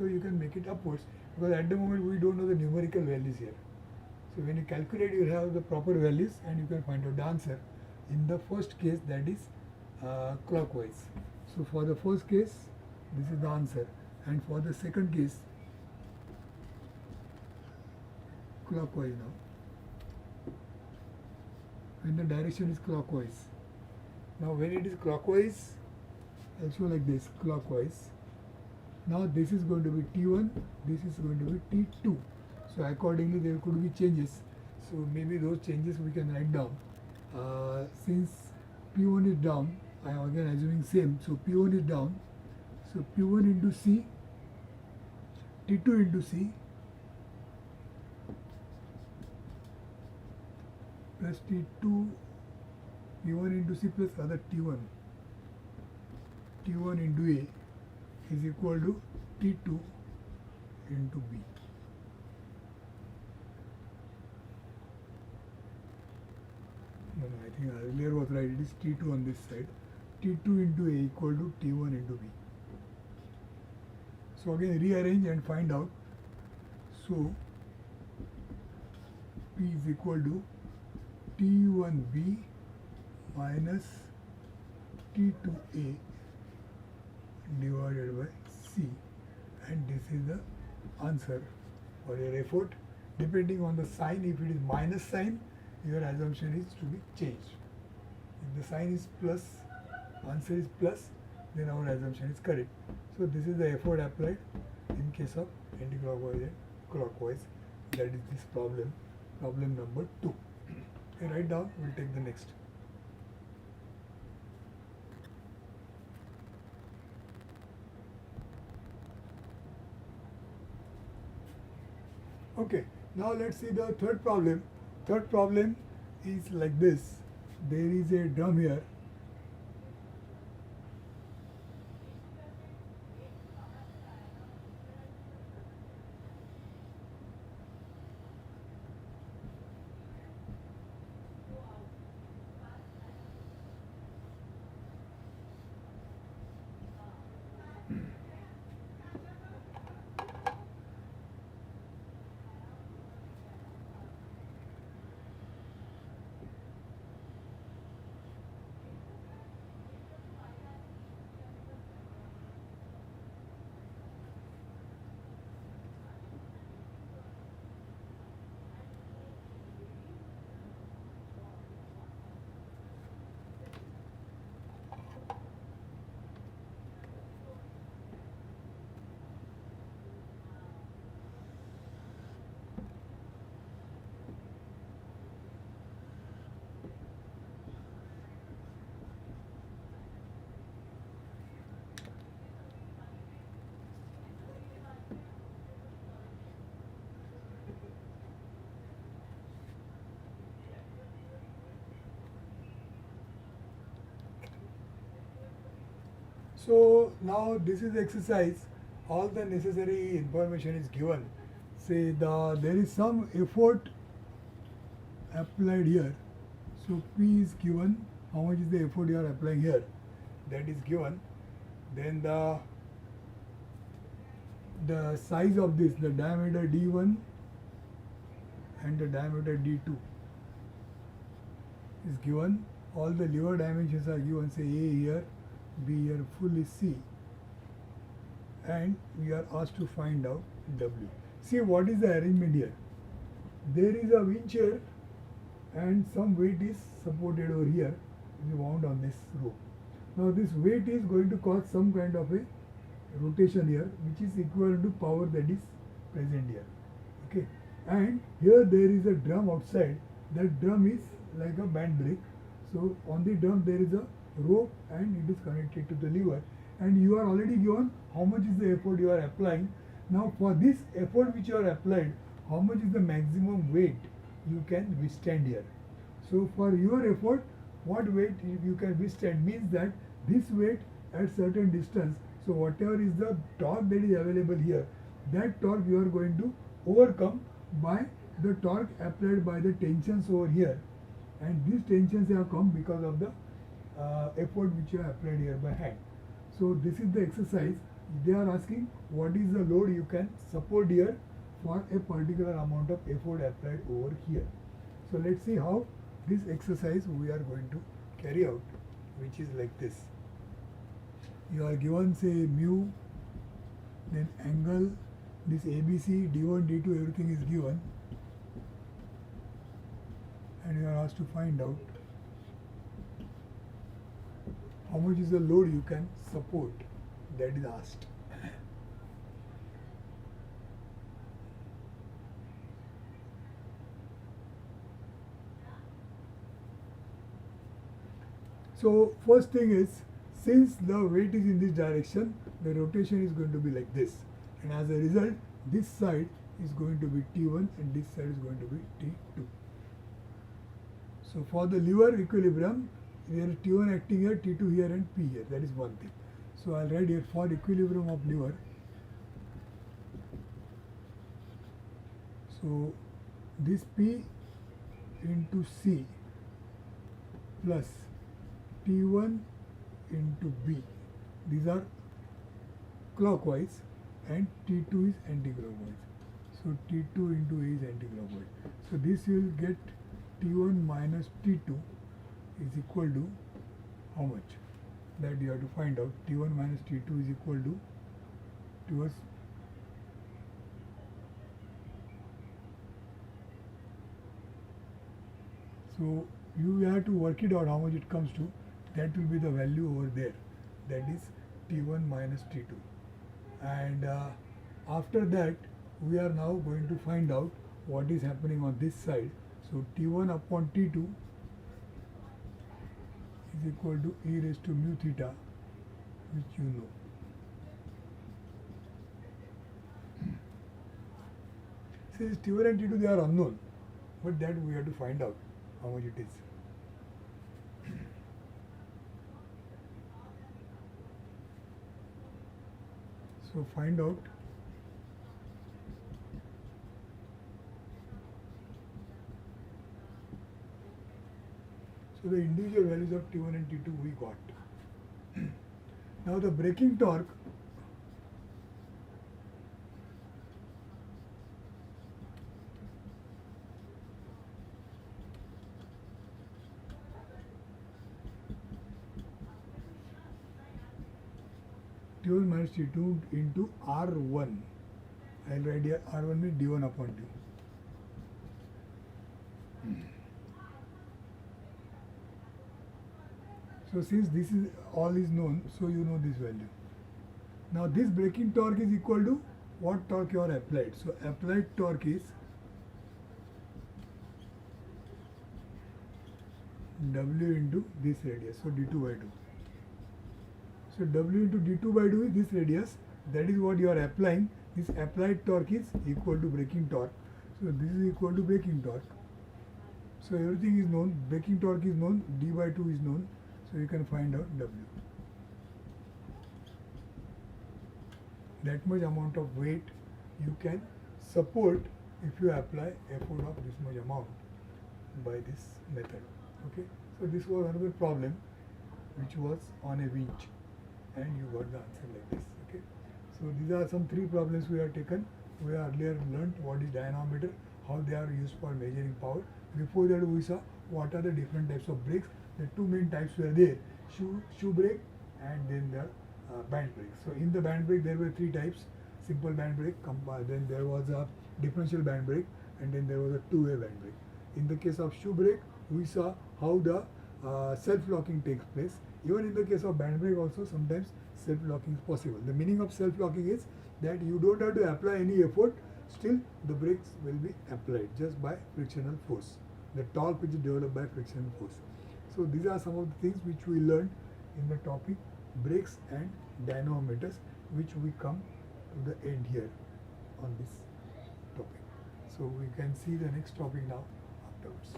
So you can make it upwards, because at the moment we don't know the numerical values here. So when you calculate, you have the proper values and you can find out the answer. In the first case, that is clockwise. So for the first case, this is the answer, and for the second case, clockwise now. When the direction is clockwise. Now when it is clockwise, I'll show like this, clockwise. Now this is going to be T1, this is going to be T2. So accordingly there could be changes. So maybe those changes we can write down. Since P1 is down, I am again assuming same. So P1 is down. So P1 into C, T2 into C, plus T2, P1 into C plus other T1 into A is equal to T2 into B. No, I think earlier was right. It is T2 on this side. T2 into A equal to T1 into B. So again rearrange and find out. So P is equal to T1B minus T2A divided by C, and this is the answer for your effort. Depending on the sign, if it is minus sign, your assumption is to be changed. If the sign is plus, answer is plus, then our assumption is correct. So this is the effort applied in case of anti-clockwise and clockwise. That is this problem number 2. Okay, write down, we'll take the next. Okay, now let's see the third problem. Third problem is like this. There is a drum here. So now this is exercise. All the necessary information is given. Say there is some effort applied here. So P is given. How much is the effort you are applying here? That is given. Then the size of this, the diameter D1 and the diameter D2 is given. All the lever dimensions are given. Say A here, B here, full is C, and we are asked to find out W. See what is the arrangement here. There is a winch here and some weight is supported over here, is wound on this rope. Now this weight is going to cause some kind of a rotation here, which is equivalent to power that is present here. Okay, and here there is a drum outside. That drum is like a band brake. So on the drum there is a rope and it is connected to the lever, and you are already given how much is the effort you are applying. Now for this effort which you are applied, how much is the maximum weight you can withstand here. So for your effort, what weight you can withstand means that this weight at certain distance, so whatever is the torque that is available here, that torque you are going to overcome by the torque applied by the tensions over here, and these tensions have come because of the effort which you have applied here by hand. So this is the exercise. They are asking what is the load you can support here for a particular amount of effort applied over here. So let's see how this exercise we are going to carry out, which is like this. You are given say mu, then angle, this ABC, D1, D2, everything is given, and you are asked to find out how much is the load you can support, that is asked. So first thing is, since the weight is in this direction, the rotation is going to be like this, and as a result this side is going to be T1 and this side is going to be T2. So for the lever equilibrium, there is T1 acting here, T2 here and P here, that is one thing. So I'll write here for equilibrium of lever. So this P into C plus T1 into B, these are clockwise and T2 is anti-clockwise. So T2 into A is anti-clockwise. So this you will get T1 minus T2 is equal to how much? That you have to find out. T1 minus T2 is equal to towards so you have to work it out how much it comes to. That will be the value over there, that is T1 minus T2, and after that we are now going to find out what is happening on this side. So T1 upon T2 is equal to e raised to mu theta, which you know. Since T1 and T2 they are unknown, but that we have to find out how much it is. So find out so the individual values of T1 and T2 we got. Now the braking torque, T1 minus T2 into R1. I will write here R1 means D1 upon D. So since this is all is known, so you know this value. Now this braking torque is equal to what torque you are applied. So applied torque is W into this radius, so D2 by 2. So W into D2 by 2 is this radius, that is what you are applying. This applied torque is equal to braking torque. So this is equal to braking torque. So everything is known, braking torque is known, D by 2 is known, so you can find out W. That much amount of weight you can support if you apply effort of this much amount by this method. Okay, so this was another problem which was on a winch, and you got the answer like this. Okay, so these are some 3 problems we have taken. We earlier learnt what is dynamometer, how they are used for measuring power. Before that we saw what are the different types of brakes. The 2 main types were there, shoe brake and then the band brake. So in the band brake there were 3 types: simple band brake, then there was a differential band brake, and then there was a two-way band brake. In the case of shoe brake, we saw how the self-locking takes place. Even in the case of band brake also sometimes self-locking is possible. The meaning of self-locking is that you don't have to apply any effort, still the brakes will be applied just by frictional force, the torque which is developed by frictional force. So these are some of the things which we learned in the topic brakes and dynamometers, which we come to the end here on this topic. So we can see the next topic now afterwards.